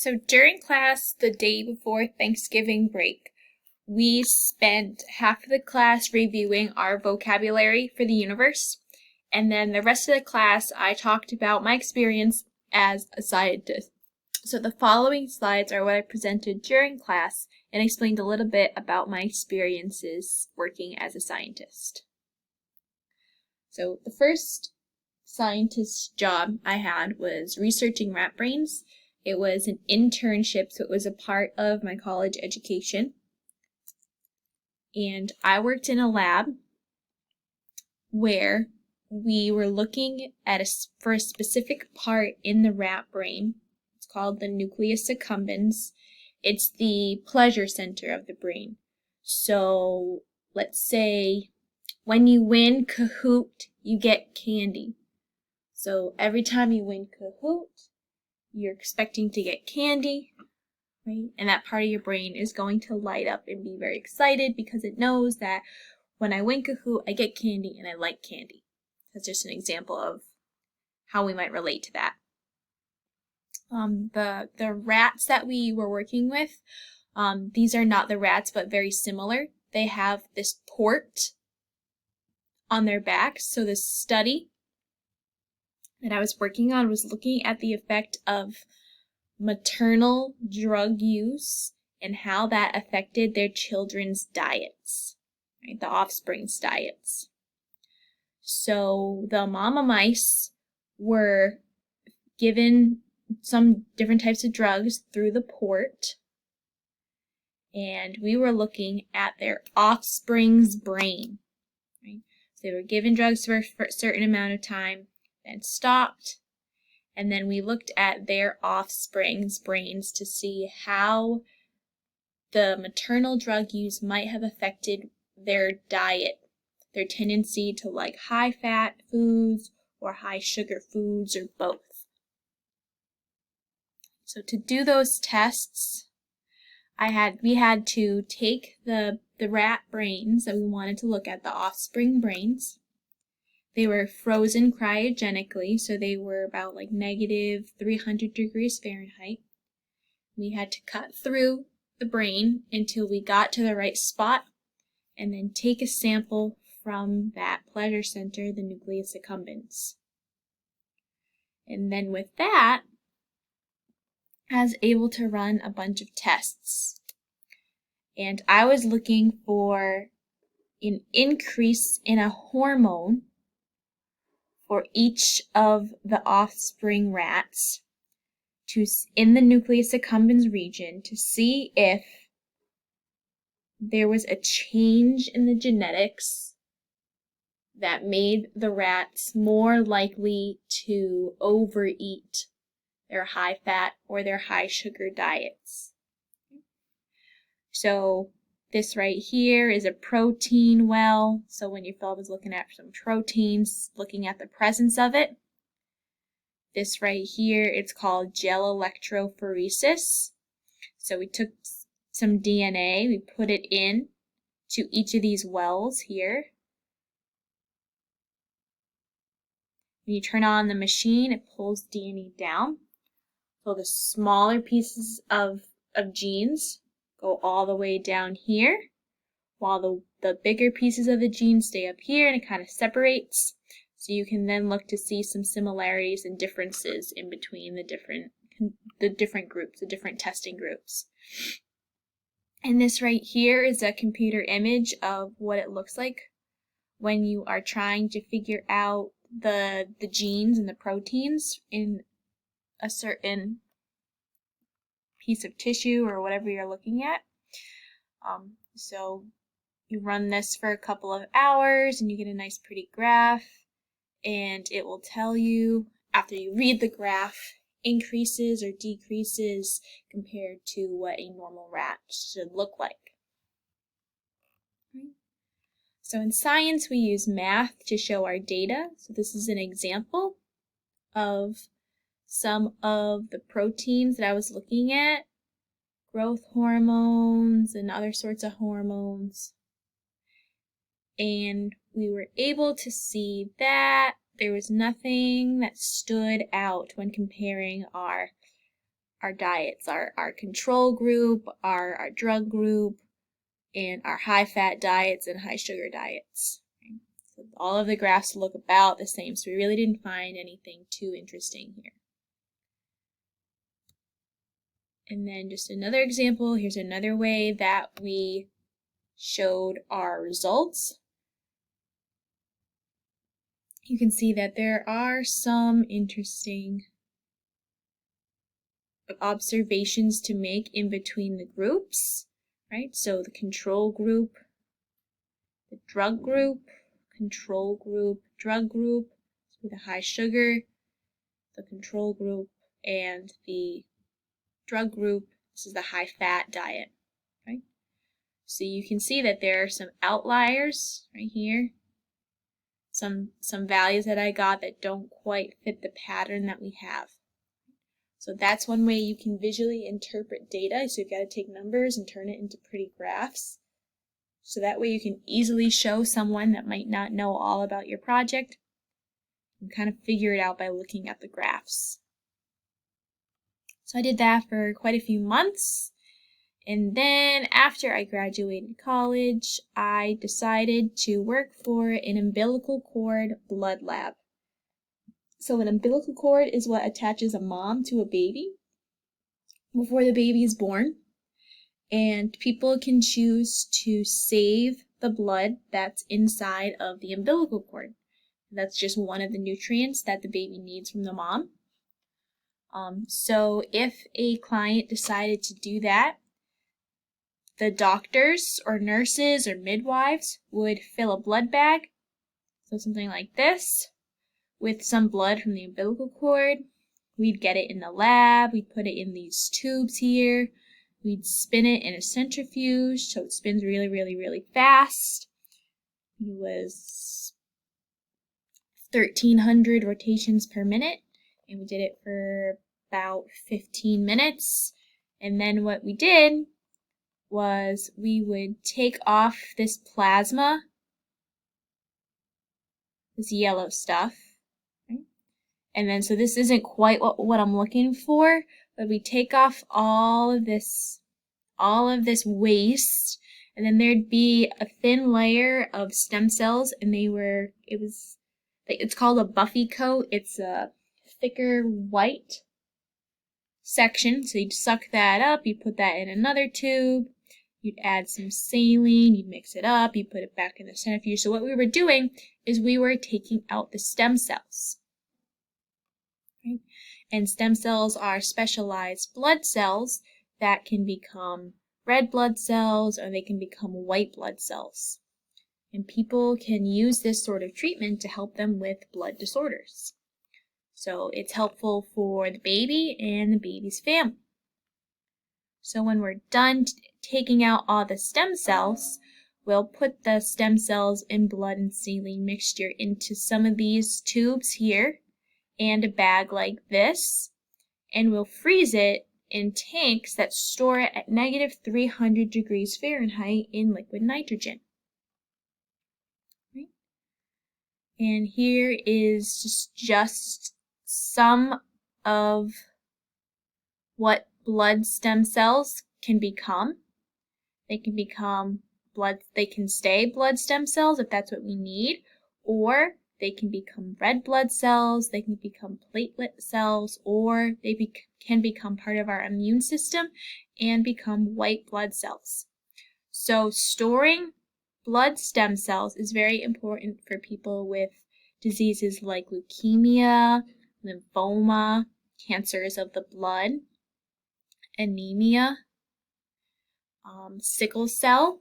So during class, the day before Thanksgiving break, we spent half of the class reviewing our vocabulary for the universe, and then the rest of the class, I talked about my experience as a scientist. So the following slides are what I presented during class and explained a little bit about my experiences working as a scientist. So the first scientist job I had was researching rat brains. It was an internship, so it was a part of my college education. And I worked in a lab where we were looking at for a specific part in the rat brain. It's called the nucleus accumbens. It's the pleasure center of the brain. So let's say when you win Kahoot, you get candy. So every time you win Kahoot, you're expecting to get candy, right? And that part of your brain is going to light up and be very excited because it knows that when I win Kahoot, I get candy and I like candy. That's just an example of how we might relate to that. The rats that we were working with, these are not the rats, but very similar. They have this port on their backs. So this study that I was working on was looking at the effect of maternal drug use and how that affected their children's diets, right? The offspring's diets. So the mama mice were given some different types of drugs through the port, and we were looking at their offspring's brain, right? So they were given drugs for a certain amount of time, then stopped, and then we looked at their offspring's brains to see how the maternal drug use might have affected their diet, their tendency to like high-fat foods or high-sugar foods or both. So to do those tests, we had to take the rat brains that we wanted to look at, the offspring brains. They were frozen cryogenically, so they were about like negative 300 degrees Fahrenheit. We had to cut through the brain until we got to the right spot and then take a sample from that pleasure center, the nucleus accumbens. And then with that, I was able to run a bunch of tests. And I was looking for an increase in a hormone for each of the offspring rats in the nucleus accumbens region to see if there was a change in the genetics that made the rats more likely to overeat their high-fat or their high-sugar diets. So this right here is a protein well. So when your fellow was looking at some proteins, looking at the presence of it, this right here, it's called gel electrophoresis. So we took some DNA, we put it in to each of these wells here. When you turn on the machine, it pulls DNA down. So the smaller pieces of genes go all the way down here, while the bigger pieces of the genes stay up here, and it kind of separates. So you can then look to see some similarities and differences in between the different groups, the different testing groups. And this right here is a computer image of what it looks like when you are trying to figure out the genes and the proteins in a certain piece of tissue or whatever you're looking at. So you run this for a couple of hours and you get a nice pretty graph, and it will tell you, after you read the graph, increases or decreases compared to what a normal rat should look like. So in science, we use math to show our data. So this is an example of some of the proteins that I was looking at, growth hormones and other sorts of hormones. And we were able to see that there was nothing that stood out when comparing our our diets, our control group, our drug group, and our high-fat diets and high-sugar diets. Okay? So all of the graphs look about the same, so we really didn't find anything too interesting here. And then just another example, here's another way that we showed our results. You can see that there are some interesting observations to make in between the groups, right? So the control group, the drug group, control group, drug group, so the high sugar, the control group, and the drug group, this is the high fat diet, right? So you can see that there are some outliers right here, some values that I got that don't quite fit the pattern that we have. So that's one way you can visually interpret data. So you've got to take numbers and turn it into pretty graphs. So that way you can easily show someone that might not know all about your project and kind of figure it out by looking at the graphs. So I did that for quite a few months. And then after I graduated college, I decided to work for an umbilical cord blood lab. So an umbilical cord is what attaches a mom to a baby before the baby is born. And people can choose to save the blood that's inside of the umbilical cord. That's just one of the nutrients that the baby needs from the mom. So if a client decided to do that, the doctors or nurses or midwives would fill a blood bag, so something like this, with some blood from the umbilical cord. We'd get it in the lab, we'd put it in these tubes here, we'd spin it in a centrifuge so it spins really, really, really fast. It was 1,300 rotations per minute, and we did it for about 15 minutes. And then what we did was we would take off this plasma, this yellow stuff, right? And then, so this isn't quite what I'm looking for, but we take off all of this waste, and then there'd be a thin layer of stem cells, and it's called a buffy coat. It's a thicker white section, so you'd suck that up, you put that in another tube, you'd add some saline, you'd mix it up, you put it back in the centrifuge. So what we were doing is we were taking out the stem cells. Right? And stem cells are specialized blood cells that can become red blood cells or they can become white blood cells. And people can use this sort of treatment to help them with blood disorders. So it's helpful for the baby and the baby's family. So when we're done taking out all the stem cells, we'll put the stem cells in blood and saline mixture into some of these tubes here and a bag like this, and we'll freeze it in tanks that store it at negative 300 degrees Fahrenheit in liquid nitrogen. Right? And here is just some of what blood stem cells can become. They can become they can stay blood stem cells if that's what we need, or they can become red blood cells, they can become platelet cells, or they can become part of our immune system and become white blood cells. So storing blood stem cells is very important for people with diseases like leukemia, lymphoma, cancers of the blood, anemia, sickle cell.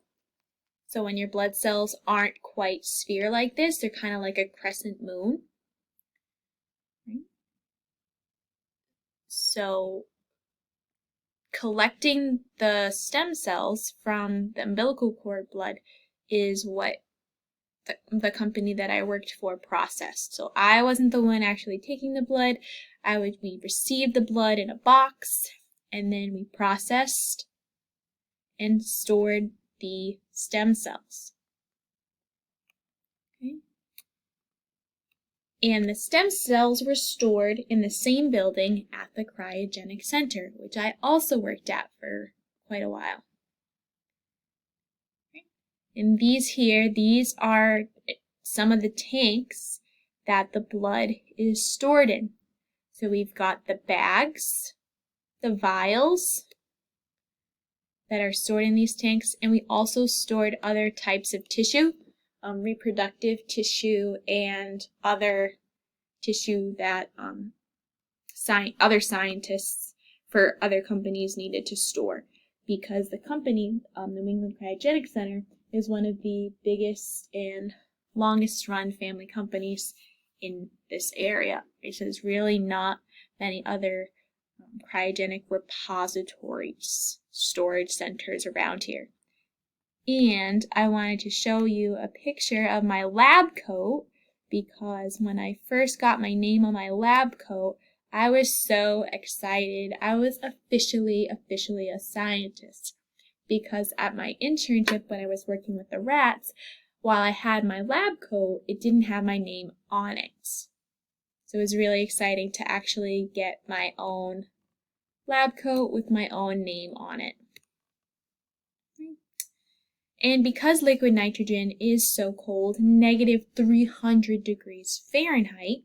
So when your blood cells aren't quite sphere like this, they're kind of like a crescent moon. Right? So collecting the stem cells from the umbilical cord blood is what the company that I worked for processed. So I wasn't the one actually taking the blood. We received the blood in a box, and then we processed and stored the stem cells. Okay. And the stem cells were stored in the same building at the cryogenic center, which I also worked at for quite a while. And these are some of the tanks that the blood is stored in. So we've got the bags, the vials that are stored in these tanks, and we also stored other types of tissue, reproductive tissue and other tissue that other scientists for other companies needed to store, because the company, New England Cryogenic Center, is one of the biggest and longest run family companies in this area. So there's really not many other cryogenic repositories, storage centers around here. And I wanted to show you a picture of my lab coat, because when I first got my name on my lab coat, I was so excited. I was officially a scientist, because at my internship when I was working with the rats, while I had my lab coat, it didn't have my name on it. So it was really exciting to actually get my own lab coat with my own name on it. And because liquid nitrogen is so cold, negative 300 degrees Fahrenheit,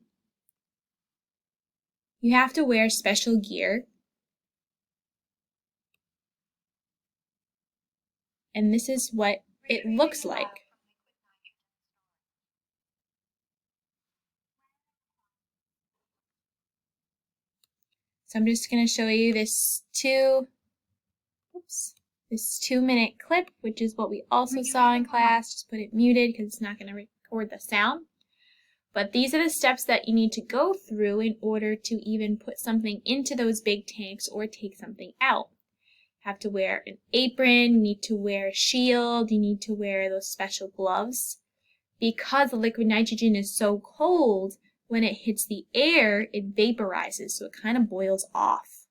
you have to wear special gear. And this is what it looks like. So I'm just going to show you this 2-minute clip, which is what we also saw in class. Just put it muted because it's not going to record the sound. But these are the steps that you need to go through in order to even put something into those big tanks or take something out. You have to wear an apron, you need to wear a shield, you need to wear those special gloves. Because the liquid nitrogen is so cold, when it hits the air, it vaporizes, so it kind of boils off.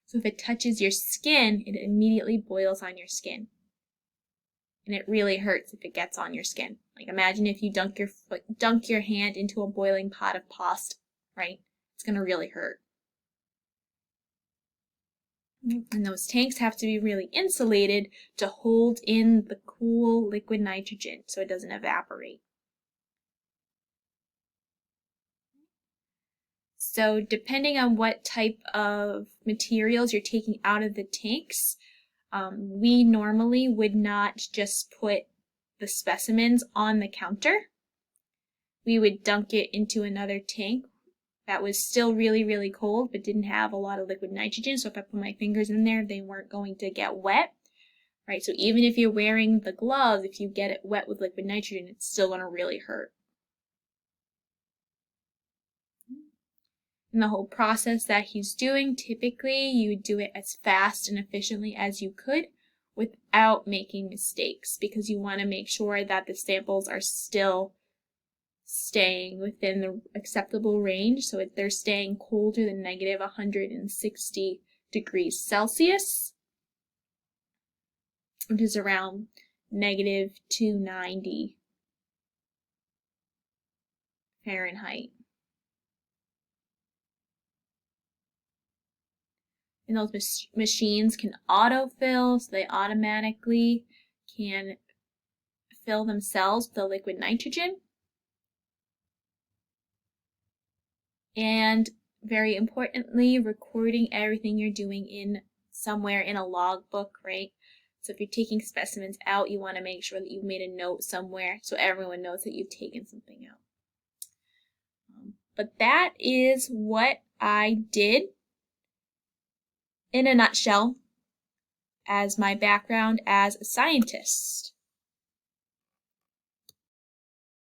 So if it touches your skin, it immediately boils on your skin. And it really hurts if it gets on your skin. Like imagine if you dunk your hand into a boiling pot of pasta, right? It's going to really hurt. And those tanks have to be really insulated to hold in the cool liquid nitrogen so it doesn't evaporate. So depending on what type of materials you're taking out of the tanks, we normally would not just put the specimens on the counter. We would dunk it into another tank that was still really, really cold but didn't have a lot of liquid nitrogen. So if I put my fingers in there, they weren't going to get wet. Right? So even if you're wearing the gloves, if you get it wet with liquid nitrogen, it's still going to really hurt. And the whole process that he's doing, typically you would do it as fast and efficiently as you could without making mistakes, because you want to make sure that the samples are still staying within the acceptable range. So if they're staying colder than negative 160 degrees Celsius, which is around negative 290 Fahrenheit. And those machines can autofill, so they automatically can fill themselves with the liquid nitrogen. And very importantly, recording everything you're doing in somewhere in a logbook, right? So if you're taking specimens out, you want to make sure that you've made a note somewhere so everyone knows that you've taken something out. But that is what I did in a nutshell as my background as a scientist.